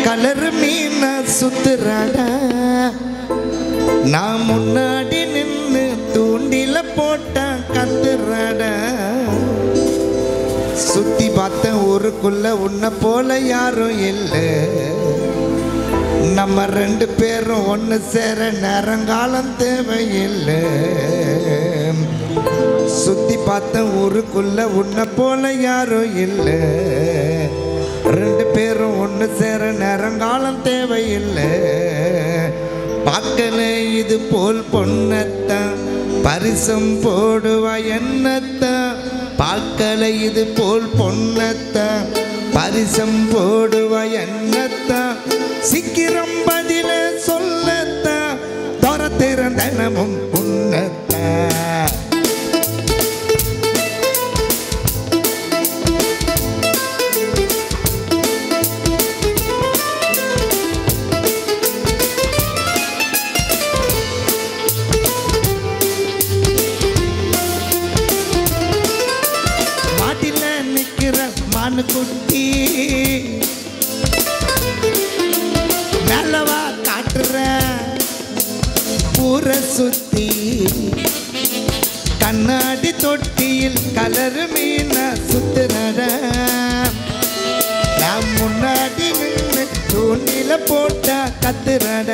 colour மீன சுத்துறாடா நான் முன்னாடி நின்னு தூண்டில போட்ட கத்துறாடா சுத்தி பார்த்த ஊருக்குள்ள உன்னை போல யாரும் இல்லை நம்ம ரெண்டு பேரும் ஒன்று சேர நேரங்காலம் தேவையில்லை சுத்தி பார்த்த ஊருக்குள்ள உன்னை போல யாரும் இல்லை ரெண்டு பேரும் ஒன்று சேர நேரங்காலம் தேவையில்லை பார்க்கல இது போல் பொன்னத்தான் பரிசம் போடுவா என்னத்தான் பார்க்கல இது போல் பொன்னத்தான் பரிசம் போடுவா என்னத்தான் சீக்கிரம் பதில சொல்லத்தான் துரத்திறந்த தினமும் உன்னத்தான் மாட்டில நிக்கிற மானு குட்டி நல்லவா காட்டுற ஊரை சுத்தி கண்ணாடி தொட்டியில் கலர் மீன சுத்துறட நான் முன்னாடி நின்று தூண்டில போட்டா கத்துறட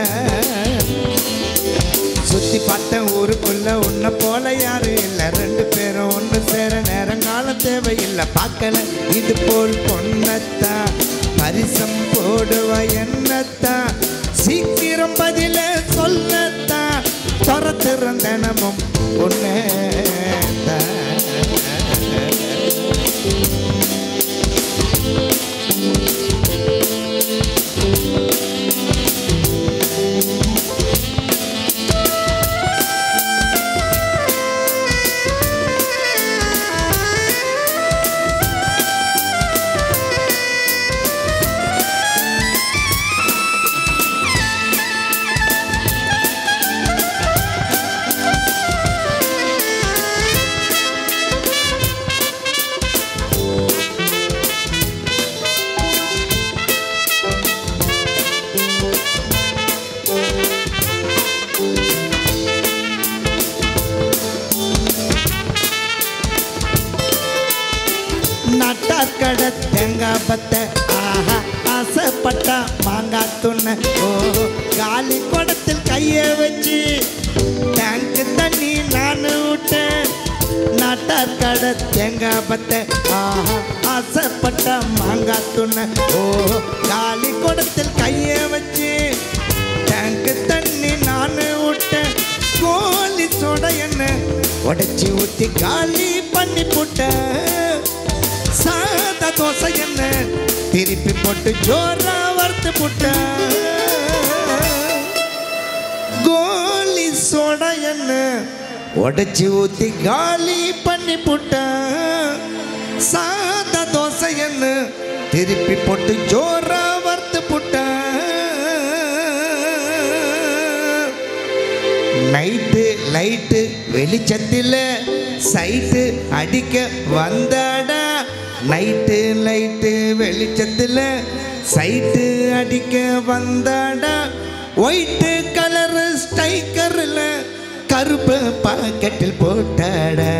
சுத்தி பார்த்த ஊருக்குள்ள உன்னை போல யாரும் இல்லை ரெண்டு பேரும் ஒன்று சேர நேரங்காலம் தேவையில்லை பார்க்கல இது போல் பொன்னத்தான் பரிசம் போடுவ என்னத்தான் சீக்கிரம் பதில சொல்லத்தான் துரத்துறந்த தினமும் உன்னத்தான் நட்டாக்கட தேங்காய் பத்த ஆஹா ஆசைப்பட்டா மாங்காய் துண்ண ஓ காலி குடத்தில் கையை வச்சு டேங்கு தண்ணி நான் விட்டேன் நட்டாக்கட தேங்காய் பத்த ஆஹா ஆசைப்பட்டா மாங்காய் துண்ண ஓ காலி குடத்தில் கையை வச்சு டேங்கு தண்ணி நான் விட்டேன் கோலி சோட என்ன உடைச்சி ஊற்றி காலி பண்ணி போட்டேன் சாதா தோசை என்ன திருப்பி போட்டு ஜோரா வறுத்து போட்ட கோலி சோடா என்ன உடைச்சி ஊத்தி காலி பண்ணி போட்ட சாதா தோசை என்ன திருப்பி போட்டு ஜோரா வறுத்து போட்ட நைட்டு லைட்டு வெளிச்சத்தில் சைட்டு அடிக்க வந்தாடா நைட்டு லைட்டு வெளிச்சத்தில் சைட்டு அடிக்க வந்தாடா ஒயிட்டு கலர் ஸ்டைக்கரில் கருப்பு பாக்கெட்டில் போட்டாடா